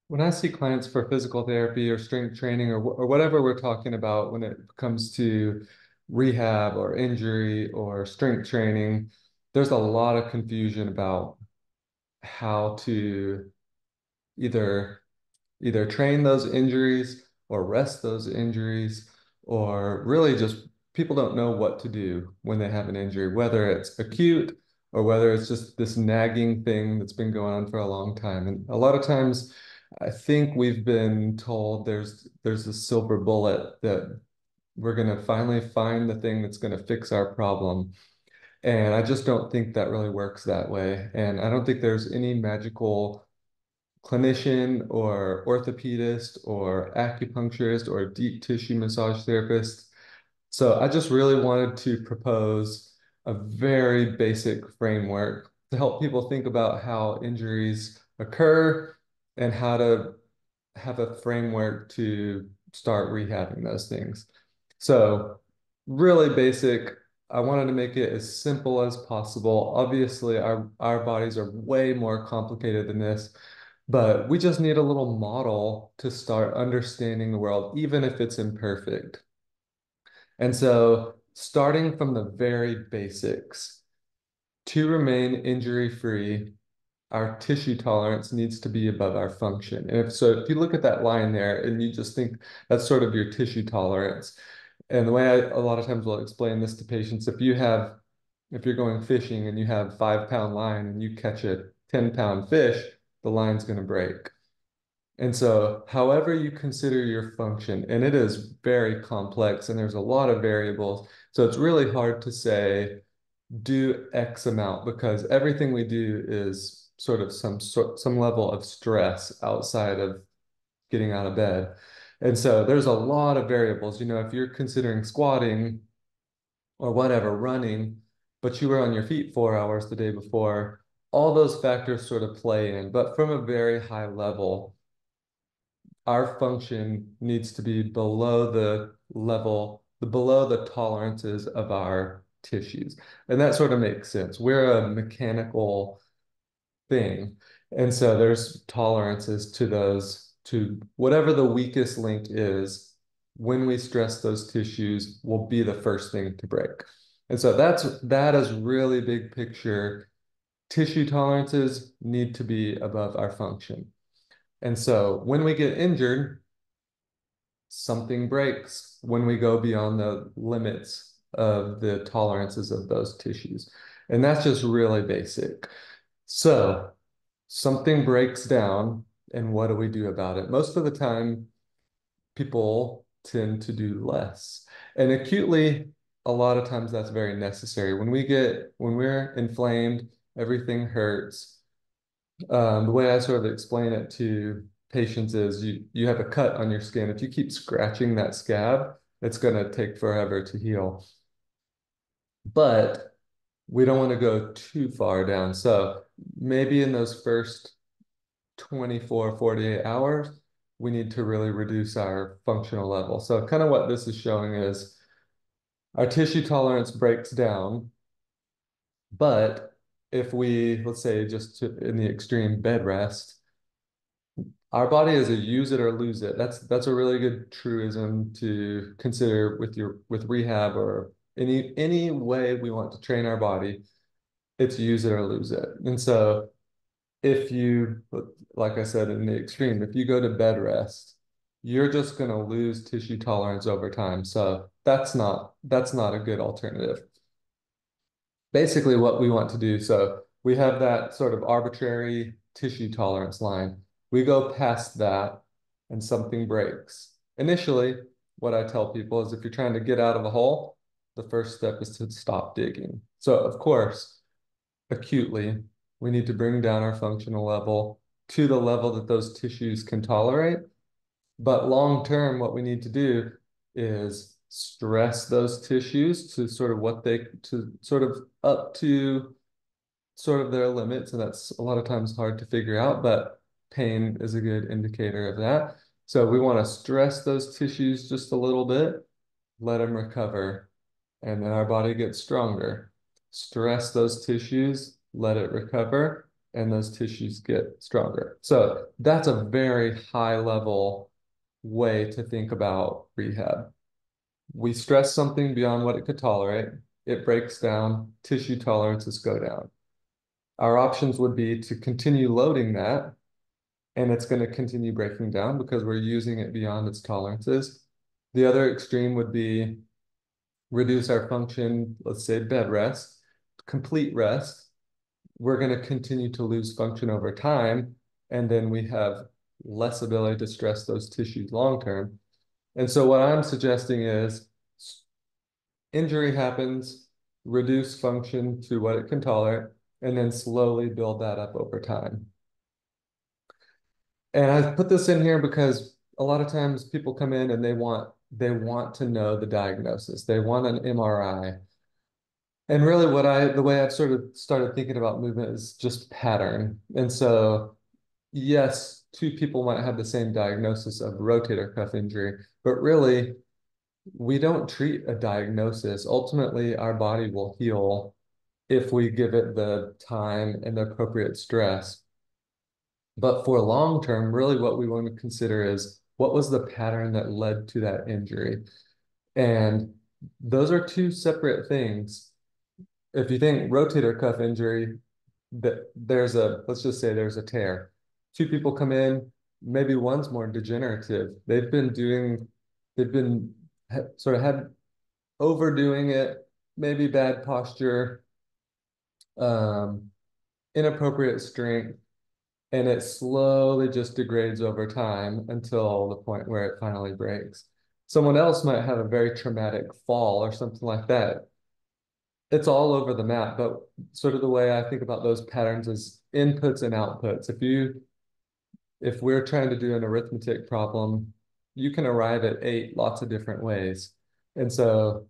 When I see clients for physical therapy or strength training or whatever we're talking about when it comes to rehab or injury or strength training, there's a lot of confusion about how to either train those injuries or rest those injuries, or really just people don't know what to do when they have an injury, whether it's acute or whether it's just this nagging thing that's been going on for a long time. And a lot of times I think we've been told there's a silver bullet that we're going to finally find the thing that's going to fix our problem. And I just don't think that really works that way. And I don't think there's any magical clinician or orthopedist or acupuncturist or deep tissue massage therapist. So I just really wanted to propose a very basic framework to help people think about how injuries occur and how to have a framework to start rehabbing those things. So really basic. I wanted to make it as simple as possible. Obviously, our bodies are way more complicated than this, but we just need a little model to start understanding the world, even if it's imperfect. And so, starting from the very basics, to remain injury free, our tissue tolerance needs to be above our function. And if you look at that line there and you just think that's sort of your tissue tolerance. And the way a lot of times we'll explain this to patients, if you're going fishing and you have 5 pound line and you catch a 10 pound fish, the line's going to break. And so, however you consider your function, and it is very complex and there's a lot of variables. So it's really hard to say do X amount because everything we do is sort of some level of stress outside of getting out of bed. And so there's a lot of variables. If you're considering squatting or whatever, running, but you were on your feet 4 hours the day before, all those factors sort of play in. But from a very high level, our function needs to be below the tolerances of our tissues. And that sort of makes sense. We're a mechanical thing. And so there's tolerances to to whatever the weakest link is. When we stress those tissues, will be the first thing to break. And so that is really big picture. Tissue tolerances need to be above our function. And so when we get injured, something breaks when we go beyond the limits of the tolerances of those tissues. And that's just really basic. So something breaks down, and what do we do about it? Most of the time, people tend to do less. And acutely, a lot of times that's very necessary. When we're inflamed, everything hurts. The way I sort of explain it to patients is you have a cut on your skin. If you keep scratching that scab, it's going to take forever to heal. But we don't want to go too far down. So maybe in those first 24, 48 hours, we need to really reduce our functional level. So kind of what this is showing is our tissue tolerance breaks down, but if we, let's say, in the extreme bed rest, our body is a use it or lose it. That's a really good truism to consider with rehab or any way we want to train our body. It's use it or lose it. And so if you, like I said, in the extreme, if you go to bed rest, you're just going to lose tissue tolerance over time. So that's not a good alternative. Basically what we want to do. So we have that sort of arbitrary tissue tolerance line. We go past that and something breaks. Initially, what I tell people is if you're trying to get out of a hole, the first step is to stop digging. So of course, acutely, we need to bring down our functional level to the level that those tissues can tolerate. But long term, what we need to do is stress those tissues to sort of up to sort of their limits. And that's a lot of times hard to figure out, but pain is a good indicator of that. So we want to stress those tissues just a little bit, let them recover, and then our body gets stronger. Stress those tissues, let it recover, and those tissues get stronger. So that's a very high level way to think about rehab. We stress something beyond what it could tolerate, it breaks down, tissue tolerances go down. Our options would be to continue loading that, and it's going to continue breaking down because we're using it beyond its tolerances. The other extreme would be reduce our function, let's say bed rest, complete rest. We're going to continue to lose function over time, and then we have less ability to stress those tissues long term. And so what I'm suggesting is injury happens, reduce function to what it can tolerate, and then slowly build that up over time. And I put this in here because a lot of times people come in and they want to know the diagnosis. They want an MRI. And really the way I've sort of started thinking about movement is just pattern. And so yes, two people might have the same diagnosis of rotator cuff injury, but really we don't treat a diagnosis. Ultimately, our body will heal if we give it the time and the appropriate stress. But for long term, really what we want to consider is what was the pattern that led to that injury? And those are two separate things. If you think rotator cuff injury, that let's just say there's a tear. Two people come in, maybe one's more degenerative. They've been sort of had overdoing it, maybe bad posture, um, inappropriate strength, and it slowly just degrades over time until the point where it finally breaks. Someone else might have a very traumatic fall or something like that. It's all over the map, but sort of the way I think about those patterns is inputs and outputs. If we're trying to do an arithmetic problem, you can arrive at eight lots of different ways. And so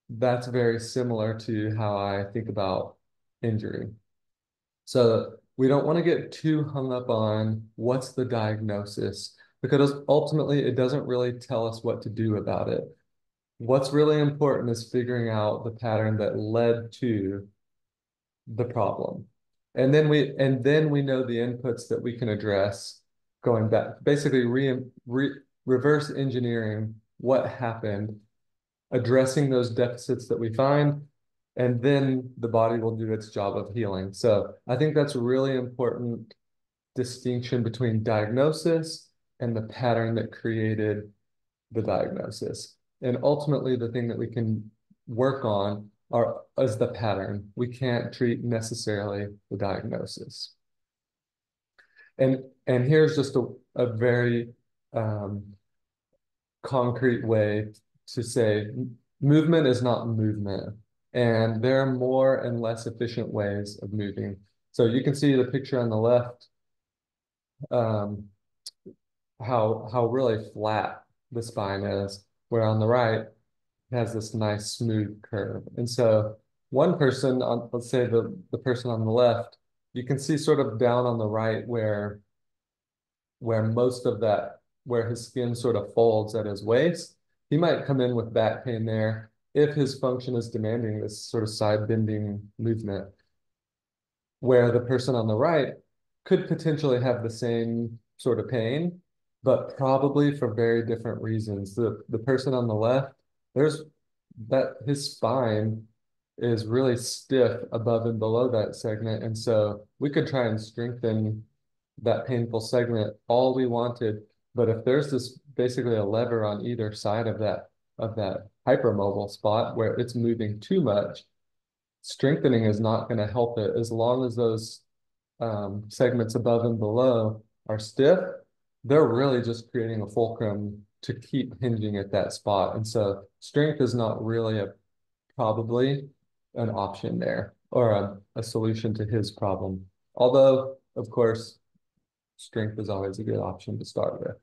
that's very similar to how I think about injury. So we don't want to get too hung up on what's the diagnosis, because ultimately it doesn't really tell us what to do about it. What's really important is figuring out the pattern that led to the problem. And then we know the inputs that we can address going back, basically reverse engineering what happened, addressing those deficits that we find, and then the body will do its job of healing. So I think that's a really important distinction between diagnosis and the pattern that created the diagnosis. And ultimately, the thing that we can work on is the pattern. We can't treat necessarily the diagnosis. And here's just a very concrete way to say movement is not movement. And there are more and less efficient ways of moving. So you can see the picture on the left, um, how really flat the spine is, where on the right it has this nice smooth curve. And so one person on, let's say the person on the left, you can see sort of down on the right where most of that, where his skin sort of folds at his waist, he might come in with back pain there if his function is demanding this sort of side bending movement, where the person on the right could potentially have the same sort of pain, but probably for very different reasons. The person on the left, there's that his spine is really stiff above and below that segment. And so we could try and strengthen that painful segment all we wanted. But if there's this basically a lever on either side of that hypermobile spot where it's moving too much, strengthening is not going to help it. As long as those segments above and below are stiff, they're really just creating a fulcrum to keep hinging at that spot. And so strength is not really probably an option there, or a solution to his problem. Although, of course, strength is always a good option to start with.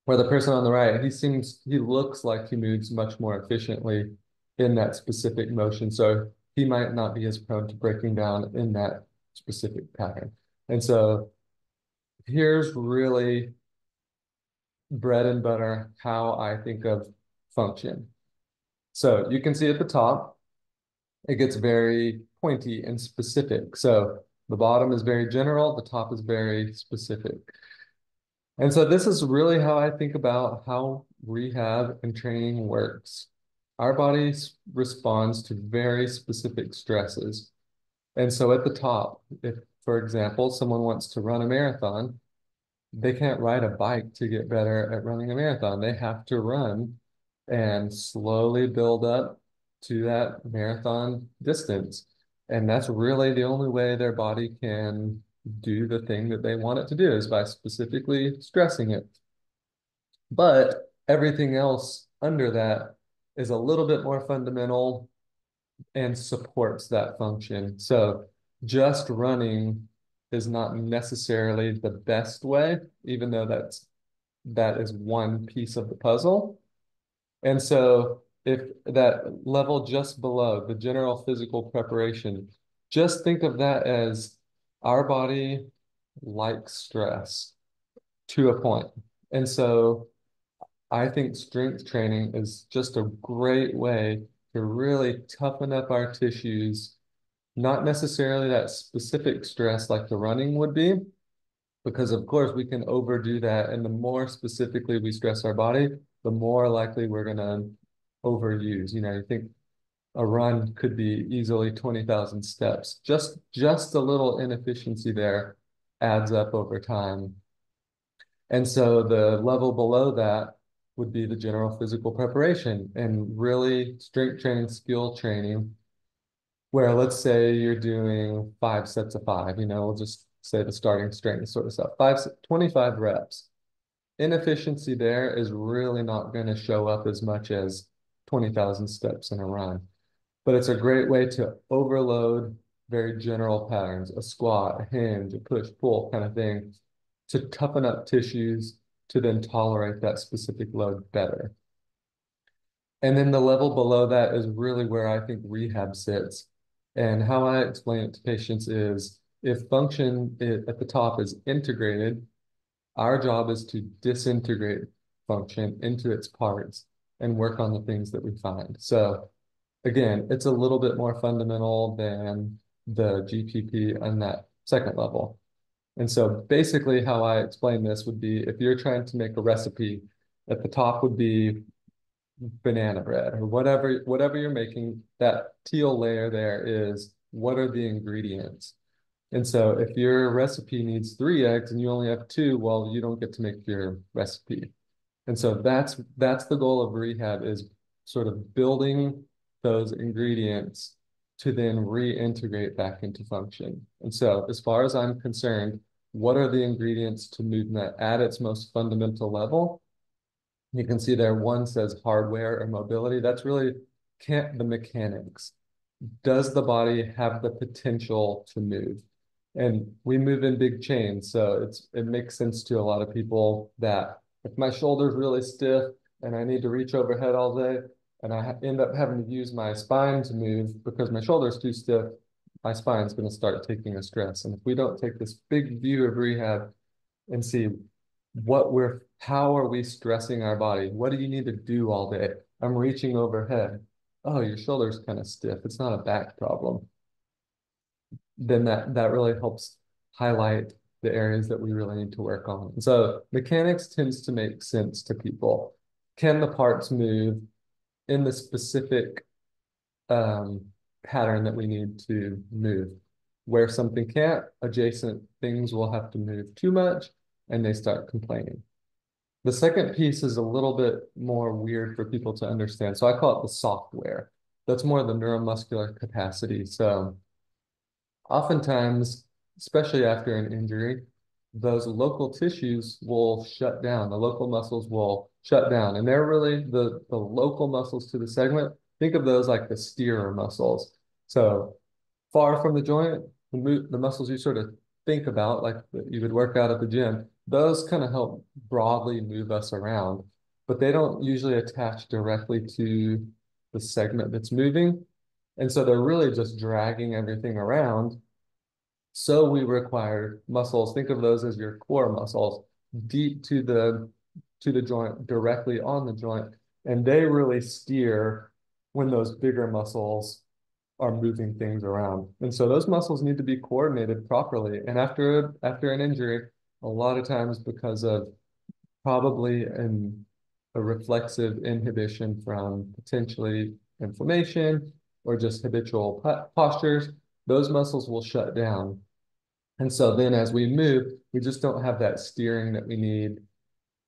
Where the person on the right, he looks like he moves much more efficiently in that specific motion. So he might not be as prone to breaking down in that specific pattern. And so here's really bread and butter how I think of function. So you can see at the top, it gets very pointy and specific. So The bottom is very general, the top is very specific. And so this is really how I think about how rehab and training works. Our body responds to very specific stresses. And so at the top, if, for example, someone wants to run a marathon, they can't ride a bike to get better at running a marathon. They have to run and slowly build up to that marathon distance. And that's really the only way their body can do the thing that they want it to do is by specifically stressing it. But everything else under that is a little bit more fundamental and supports that function. So just running is not necessarily the best way, even though that is one piece of the puzzle. And so if that level just below the general physical preparation, just think of that as our body likes stress to a point. And so I think strength training is just a great way to really toughen up our tissues, not necessarily that specific stress like the running would be, because of course we can overdo that. And the more specifically we stress our body, the more likely we're going to overuse. You know, you think a run could be easily 20,000 steps. Just a little inefficiency there adds up over time. And so the level below that would be the general physical preparation and really strength training, skill training, where let's say you're doing 5 sets of five, you know, we'll just say the starting strength sort of stuff, 25 reps. Inefficiency there is really not going to show up as much as 20,000 steps in a run. But it's a great way to overload very general patterns, a squat, a hinge, a push, pull kind of thing, to toughen up tissues to then tolerate that specific load better. And then the level below that is really where I think rehab sits. And how I explain it to patients is if function at the top is integrated, our job is to disintegrate function into its parts and work on the things that we find. So again, it's a little bit more fundamental than the GPP on that second level. And so basically how I explain this would be if you're trying to make a recipe, at the top would be banana bread or whatever you're making, that teal layer there is what are the ingredients. And so if your recipe needs 3 eggs and you only have two, well, you don't get to make your recipe. And so that's the goal of rehab is sort of building those ingredients to then reintegrate back into function. And so as far as I'm concerned, what are the ingredients to movement at its most fundamental level? You can see there one says hardware or mobility. That's really can't the mechanics. Does the body have the potential to move? And we move in big chains, so it makes sense to a lot of people that if my shoulder's really stiff and I need to reach overhead all day and I end up having to use my spine to move because my shoulder's too stiff, my spine's going to start taking a stress. And if we don't take this big view of rehab and see how are we stressing our body? What do you need to do all day? I'm reaching overhead. Oh, your shoulder's kind of stiff. It's not a back problem. Then that really helps highlight the areas that we really need to work on. And so mechanics tends to make sense to people. Can the parts move in the specific pattern that we need to move? Where something can't, adjacent things will have to move too much and they start complaining. The second piece is a little bit more weird for people to understand. So I call it the software. That's more the neuromuscular capacity. So oftentimes, especially after an injury, those local tissues will shut down. The local muscles will shut down. And they're really the local muscles to the segment. Think of those like the steerer muscles. So far from the joint, the muscles you sort of think about, like you would work out at the gym, those kind of help broadly move us around, but they don't usually attach directly to the segment that's moving. And so they're really just dragging everything around. So we require muscles, think of those as your core muscles, deep to the joint, directly on the joint. And they really steer when those bigger muscles are moving things around. And so those muscles need to be coordinated properly. And after an injury, a lot of times because of probably a reflexive inhibition from potentially inflammation or just habitual postures, those muscles will shut down. And so then as we move, we just don't have that steering that we need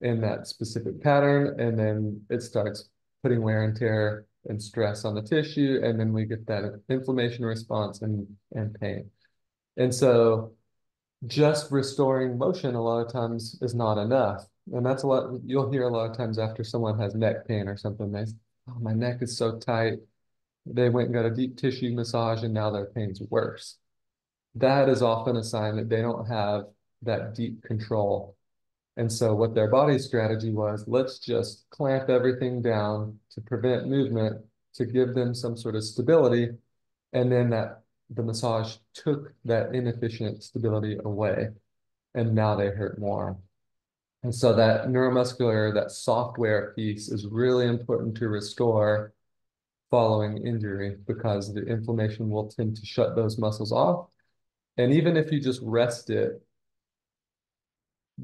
in that specific pattern. And then it starts putting wear and tear and stress on the tissue. And then we get that inflammation response and pain. And so just restoring motion a lot of times is not enough. And that's a lot, you'll hear a lot of times after someone has neck pain or something, they say, oh, my neck is so tight. They went and got a deep tissue massage and now their pain's worse. That is often a sign that they don't have that deep control. And so what their body strategy was, let's just clamp everything down to prevent movement, to give them some sort of stability. And then the massage took that inefficient stability away. And now they hurt more. And so that neuromuscular, that software piece is really important to restore following injury because the inflammation will tend to shut those muscles off. And even if you just rest it,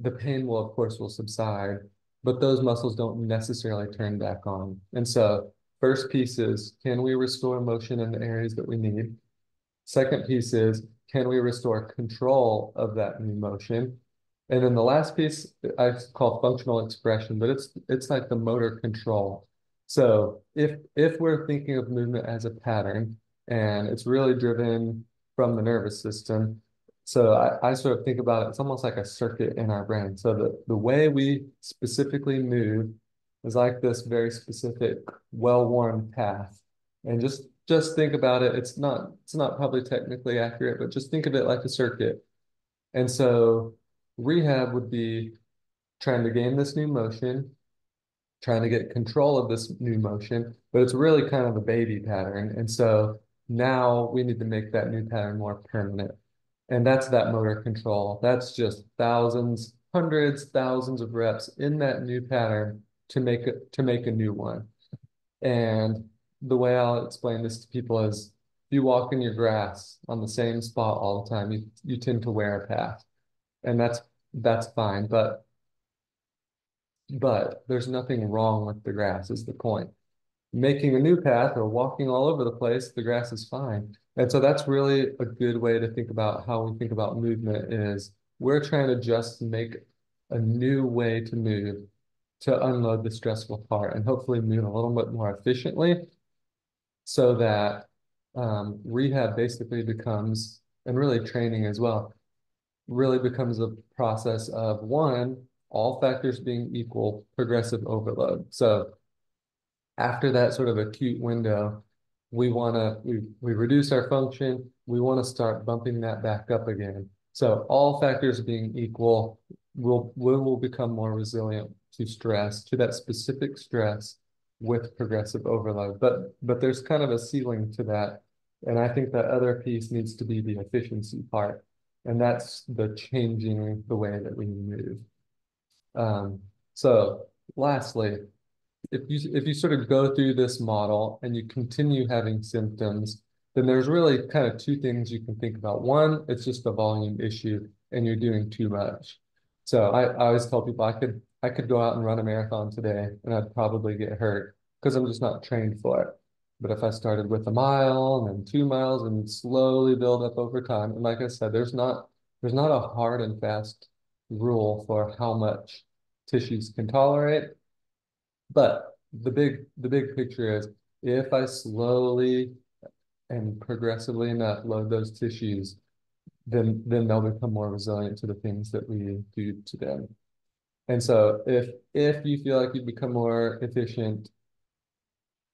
the pain will, of course, will subside, but those muscles don't necessarily turn back on. And so first piece is, can we restore motion in the areas that we need? Second piece is, can we restore control of that new motion? And then the last piece I call functional expression, but it's like the motor control. So if we're thinking of movement as a pattern and it's really driven from the nervous system, so I sort of think about it, it's almost like a circuit in our brain. So the way we specifically move is like this very specific, well-worn path. And just think about it. It's not probably technically accurate, but just think of it like a circuit. And so rehab would be trying to gain this new motion, trying to get control of this new motion, but it's really kind of a baby pattern. And so now we need to make that new pattern more permanent. And that's that motor control. That's just thousands, hundreds, thousands of reps in that new pattern to make a new one. And the way I'll explain this to people is if you walk in your grass on the same spot all the time, you tend to wear a path. And that's fine. But there's nothing wrong with the grass is the point. Making a new path or walking all over the place, the grass is fine. And so that's really a good way to think about how we think about movement is we're trying to just make a new way to move to unload the stressful part and hopefully move a little bit more efficiently so that rehab basically becomes, and really training as well, really becomes a process of one, all factors being equal, progressive overload. So after that sort of acute window, we reduce our function, we want to start bumping that back up again. So all factors being equal, we will become more resilient to stress, to that specific stress with progressive overload. But there's kind of a ceiling to that. And I think that other piece needs to be the efficiency part. And that's the changing the way that we move. So lastly, if you sort of go through this model and you continue having symptoms, then there's really kind of two things you can think about. One, it's just a volume issue and you're doing too much. So I always tell people I could go out and run a marathon today and I'd probably get hurt because I'm just not trained for it. But if I started with a mile and then 2 miles and slowly build up over time, and like I said, there's not a hard and fast rule for how much tissues can tolerate. But the big picture is if I slowly and progressively enough load those tissues, then they'll become more resilient to the things that we do to them. And so if you feel like you become more efficient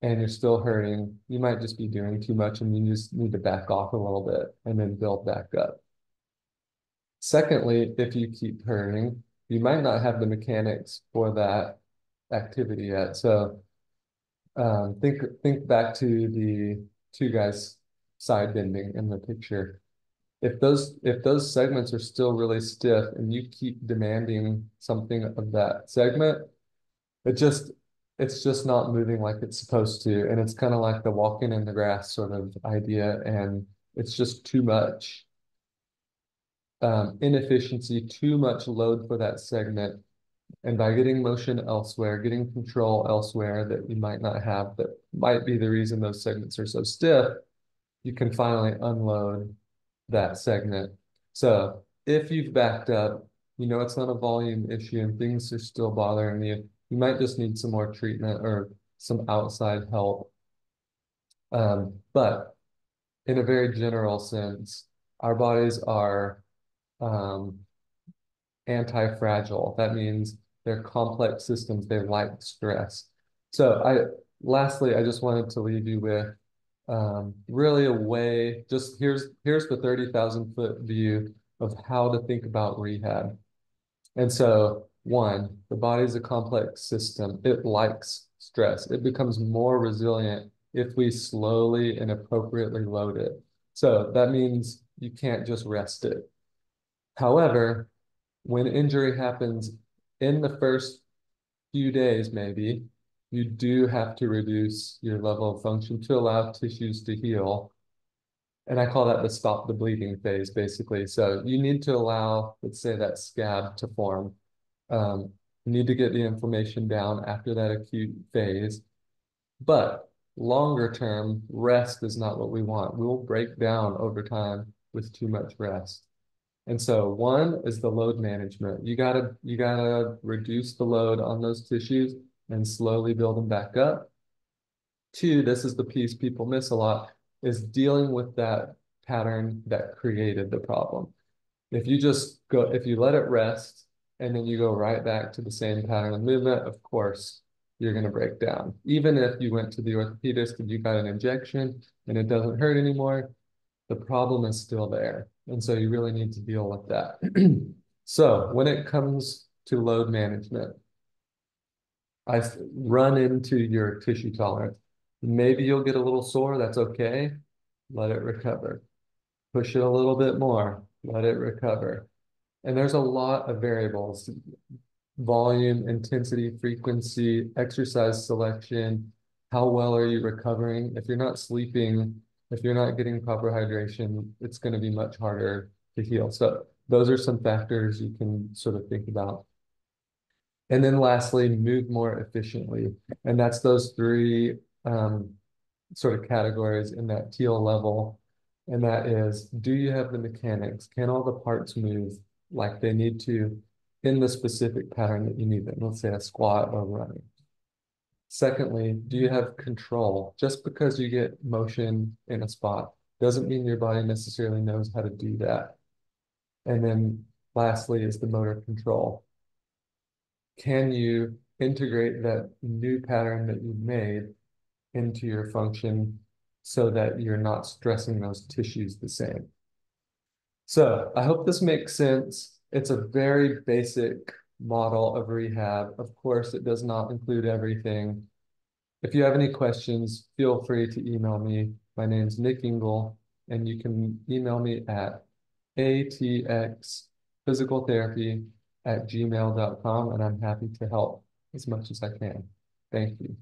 and you're still hurting, you might just be doing too much and you just need to back off a little bit and then build back up. Secondly, if you keep hurting, you might not have the mechanics for that activity yet. So think back to the two guys side bending in the picture. If those segments are still really stiff and you keep demanding something of that segment, it just it's just not moving like it's supposed to. And it's kind of like the walking in the grass sort of idea. And it's just too much inefficiency, too much load for that segment. And by getting motion elsewhere, getting control elsewhere that you might not have, that might be the reason those segments are so stiff, you can finally unload that segment. So if you've backed up, you know it's not a volume issue and things are still bothering you, you might just need some more treatment or some outside help. But in a very general sense, our bodies are um, anti-fragile. That means they're complex systems. They like stress. So lastly, I just wanted to leave you with really a way, just here's the 30,000 foot view of how to think about rehab. And so one, the body's a complex system. It likes stress. It becomes more resilient if we slowly and appropriately load it. So that means you can't just rest it. However, when injury happens in the first few days, maybe, you do have to reduce your level of function to allow tissues to heal. And I call that the stop the bleeding phase, basically. So you need to allow, let's say, that scab to form. You need to get the inflammation down after that acute phase. But longer term, rest is not what we want. We will break down over time with too much rest. And so one is the load management. You gotta reduce the load on those tissues and slowly build them back up. Two, this is the piece people miss a lot, is dealing with that pattern that created the problem. If you let it rest and then you go right back to the same pattern of movement, of course, you're going to break down. Even if you went to the orthopedist and you got an injection and it doesn't hurt anymore, the problem is still there. And so you really need to deal with that. So when it comes to load management, I run into your tissue tolerance. Maybe you'll get a little sore, that's okay. Let it recover. Push it a little bit more, let it recover. And there's a lot of variables: volume, intensity, frequency, exercise selection. How well are you recovering? If you're not sleeping, if you're not getting proper hydration, it's going to be much harder to heal. So those are some factors you can sort of think about. And then lastly, move more efficiently. And that's those three sort of categories in that teal level. And that is, do you have the mechanics? Can all the parts move like they need to in the specific pattern that you need them? Let's say a squat or running. Secondly, do you have control? Just because you get motion in a spot doesn't mean your body necessarily knows how to do that. And then lastly is the motor control. Can you integrate that new pattern that you've made into your function so that you're not stressing those tissues the same? So I hope this makes sense. It's a very basic model of rehab. Of course, it does not include everything. If you have any questions, feel free to email me. My name's Nick Engel, and you can email me at atxphysicaltherapy@gmail.com, and I'm happy to help as much as I can. Thank you.